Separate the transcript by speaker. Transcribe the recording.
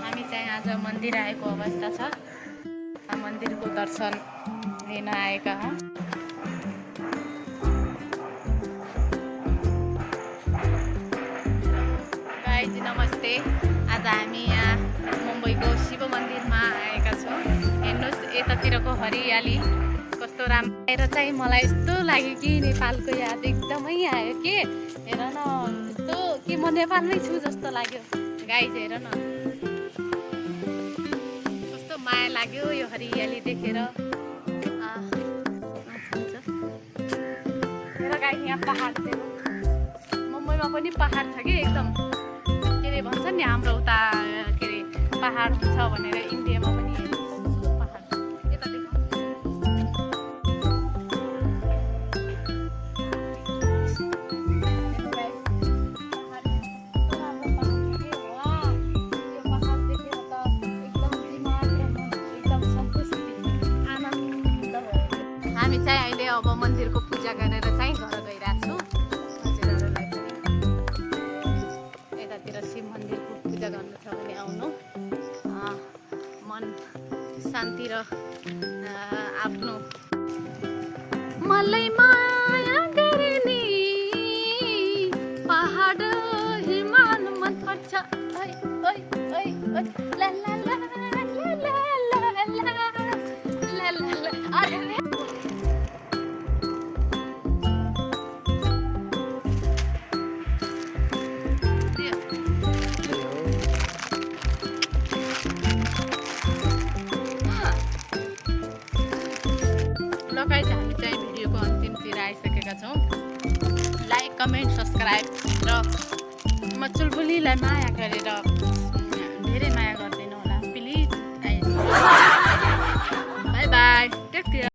Speaker 1: हामी चाहिँ आज मन्दिर आएको अवस्था छ। मन्दिरको दर्शन लिन आएका हौँ। गाइज नमस्ते। आज हामी यहाँ मुम्बईको शिव मन्दिरमा आएका छौँ। हेर्नुहोस् यतातिरको हरियाली कस्तो राम्रो। आएर चाहिँ मलाई यस्तो लाग्यो कि नेपालको याद एकदमै आयो के। हेर न यस्तो कि म नेपालमै छु जस्तो लाग्यो। गाइज हेर न कस्तो माया लाग्यो यो हरियाली देखेर। हेर गाइज यहाँ पहाड थियो। मुम्बईमा पनि पहाड छ कि एकदम के अरे भन्छ नि हाम्रो उता के अरे पहाड हुन्छ भनेर। इन्डियामा पनि पहाड यता देखो। हामी चाहिँ अहिले अब मन्दिरको पूजा गरेर चाहिँ घर गइरहेको छु। हजुरहरूलाई पनि यतातिर शिव मन्दिरको पूजा गर्नु छ भने आउनु। मन शान्ति र आफ्नो मलाई माया गर्ने पहाड हिमाल मन पर्छ। ओइ ओइ ओइ ओइ ला ला ला ला ला ला ला ला ला। अरे गाइज हामी चाहिँ भिडियोको अन्तिमतिर आइसकेका छौँ। लाइक कमेन्ट सब्सक्राइब र म चुलबुलीलाई माया गरेर